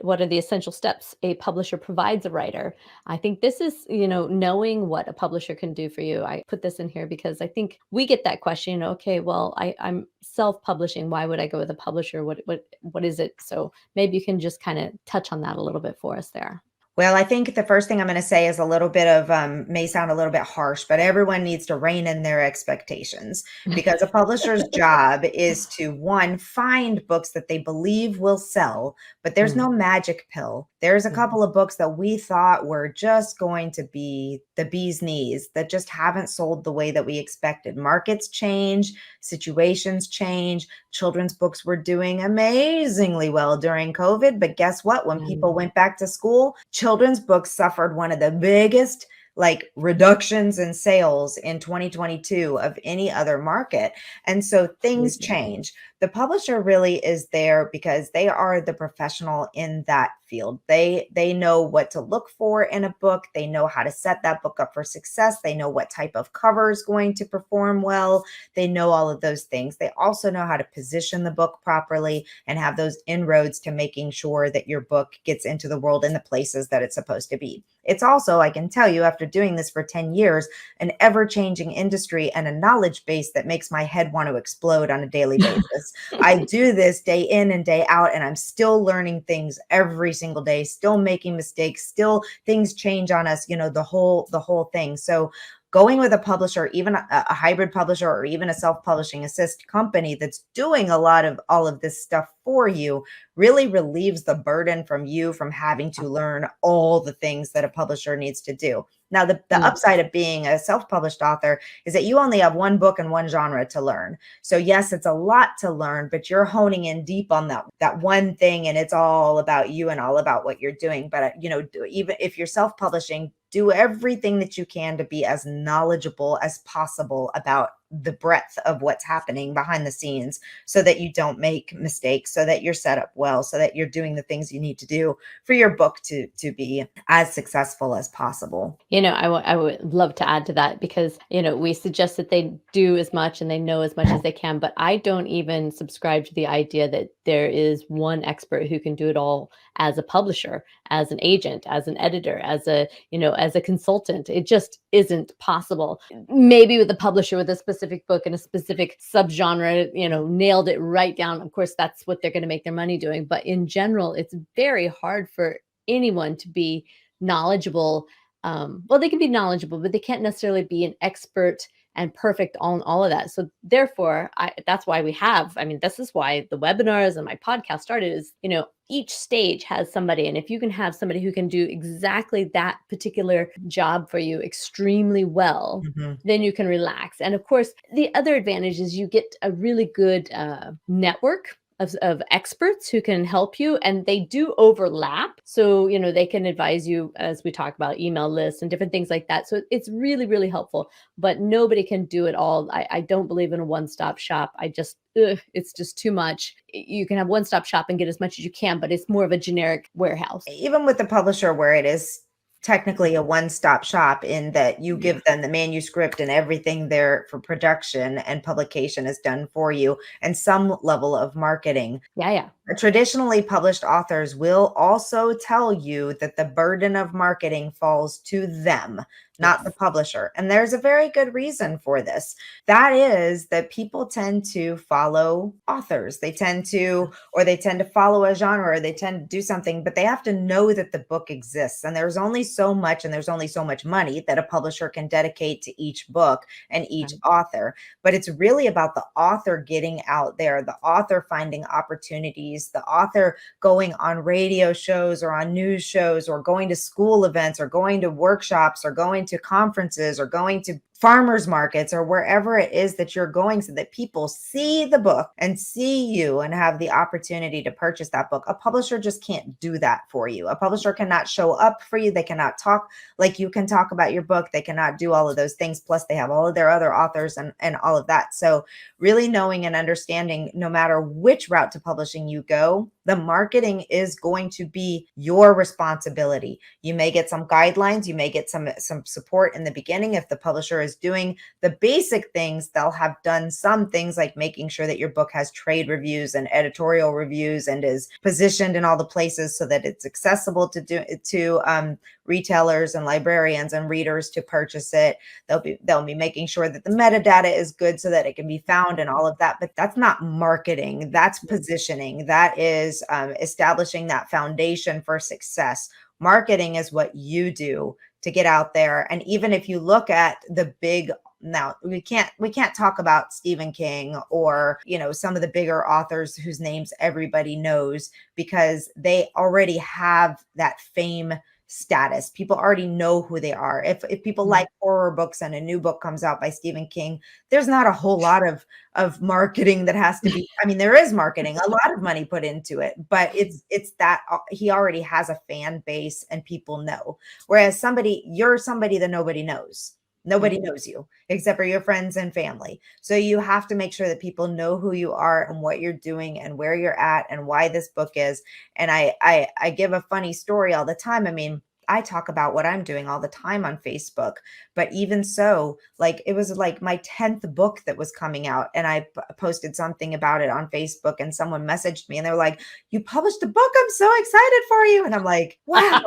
what are the essential steps a publisher provides a writer? I think this is, knowing what a publisher can do for you. I put this in here because I think we get that question, okay, well, I'm self-publishing. Why would I go with a publisher? What is it? So maybe you can just kind of touch on that a little bit for us there. Well, I think the first thing I'm going to say is a little bit of, may sound a little bit harsh, but everyone needs to rein in their expectations because a publisher's job is to, one, find books that they believe will sell, but there's no Mm, magic pill. There's a mhm, couple of books that we thought were just going to be the bee's knees that just haven't sold the way that we expected. Markets change, situations change. Children's books were doing amazingly well during COVID, but guess what? When people mm, went back to school, children's books suffered one of the biggest like reductions in sales in 2022 of any other market. And so things Absolutely. change. The publisher really is there because they are the professional in that field. They know what to look for in a book. They know how to set that book up for success. They know what type of cover is going to perform well. They know all of those things. They also know how to position the book properly and have those inroads to making sure that your book gets into the world in the places that it's supposed to be. It's also, I can tell you, after doing this for 10 years, an ever changing industry and a knowledge base that makes my head want to explode on a daily basis. I do this day in and day out, and I'm still learning things every single day, still making mistakes, still things change on us, the whole thing. So going with a publisher, even a hybrid publisher or even a self-publishing assist company that's doing a lot of all of this stuff for you really relieves the burden from you from having to learn all the things that a publisher needs to do. Now, the Yeah. upside of being a self-published author is that you only have one book and one genre to learn. So yes, it's a lot to learn, but you're honing in deep on that one thing, and it's all about you and all about what you're doing. But even if you're self-publishing, do everything that you can to be as knowledgeable as possible about the breadth of what's happening behind the scenes so that you don't make mistakes, so that you're set up well, so that you're doing the things you need to do for your book to be as successful as possible. I would love to add to that because, we suggest that they do as much and they know as much as they can, but I don't even subscribe to the idea that there is one expert who can do it all as a publisher, as an agent, as an editor, as a consultant. It just isn't possible. Maybe with a publisher with a specific book and a specific subgenre, nailed it right down. Of course, that's what they're going to make their money doing. But in general, it's very hard for anyone to be knowledgeable. Well, they can be knowledgeable, but they can't necessarily be an expert and perfect on all of that. So therefore, that's why this is why the webinars and my podcast started is, each stage has somebody. And if you can have somebody who can do exactly that particular job for you extremely well, Mhm. then you can relax. And of course, the other advantage is you get a really good network of experts who can help you, and they do overlap, so they can advise you, as we talk about email lists and different things like that. So it's really, really helpful, but nobody can do it all. I don't believe in a one-stop shop. It's just too much. You can have one-stop shop and get as much as you can, but it's more of a generic warehouse. Even with the publisher where it is technically a one-stop shop in that you give them the manuscript and everything there for production and publication is done for you and some level of marketing. Yeah, yeah. Traditionally published authors will also tell you that the burden of marketing falls to them, not the Yes. publisher. And there's a very good reason for this. That is that people tend to follow authors. They tend to follow a genre, or they tend to do something, but they have to know that the book exists. And there's only so much, and there's only so much money that a publisher can dedicate to each book and each Right. author. But it's really about the author getting out there, the author finding opportunities, the author going on radio shows or on news shows or going to school events or going to workshops or going to conferences or going to farmers markets or wherever it is that you're going so that people see the book and see you and have the opportunity to purchase that book. A publisher just can't do that for you. A publisher cannot show up for you. They cannot talk like you can talk about your book. They cannot do all of those things. Plus they have all of their other authors and all of that. So really knowing and understanding no matter which route to publishing you go, The marketing is going to be your responsibility. You may get some guidelines, you may get some support in the beginning. If the publisher is doing the basic things, they'll have done some things like making sure that your book has trade reviews and editorial reviews and is positioned in all the places so that it's accessible to retailers and librarians and readers to purchase it. They'll be making sure that the metadata is good so that it can be found and all of that. But that's not marketing. That's positioning. That is establishing that foundation for success. Marketing is what you do to get out there. And even if you look at the big, now we can't talk about Stephen King or, some of the bigger authors whose names everybody knows, because they already have that fame status. People already know who they are. If people like horror books and a new book comes out by Stephen King, there's not a whole lot of marketing that has to be, I mean, there is marketing, a lot of money put into it, but it's that he already has a fan base and people know. Whereas you're somebody that nobody knows. Nobody knows you except for your friends and family. So you have to make sure that people know who you are and what you're doing and where you're at and why this book is. And I give a funny story all the time. I mean, I talk about what I'm doing all the time on Facebook, but even so, like it was like my 10th book that was coming out, and I posted something about it on Facebook, and someone messaged me and they're like, "You published a book. I'm so excited for you." And I'm like, "Wow."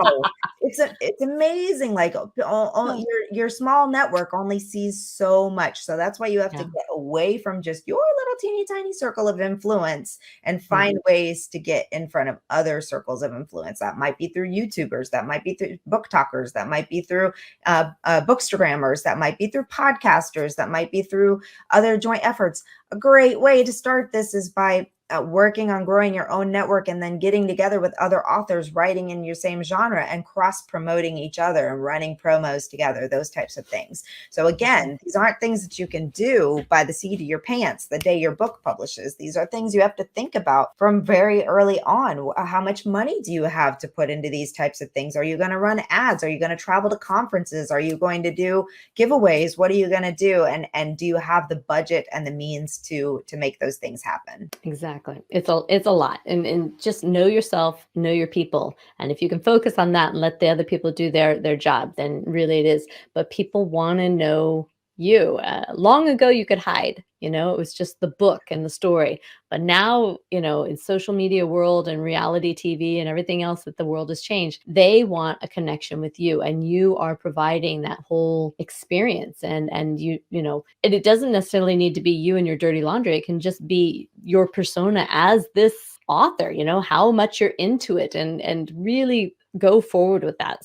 It's amazing. Like Yeah. your small network only sees so much. So that's why you have to Yeah. get away from just your little teeny tiny circle of influence and Yeah. find ways to get in front of other circles of influence. That might be through YouTubers, that might be through book talkers, that might be through bookstagrammers, that might be through podcasters, that might be through other joint efforts. A great way to start this is by working on growing your own network and then getting together with other authors writing in your same genre and cross promoting each other and running promos together, those types of things. So again, these aren't things that you can do by the seat of your pants the day your book publishes. These are things you have to think about from very early on. How much money do you have to put into these types of things? Are you going to run ads? Are you going to travel to conferences? Are you going to do giveaways? What are you going to do? And do you have the budget and the means to make those things happen? Exactly. It's a lot. And just know yourself, know your people. And if you can focus on that and let the other people do their job, then really it is. But people want to know you. Long ago you could hide, it was just the book and the story. But now, in social media world and reality TV and everything else that the world has changed, they want a connection with you, and you are providing that whole experience. And it doesn't necessarily need to be you and your dirty laundry. It can just be your persona as this author, how much you're into it, and really go forward with that.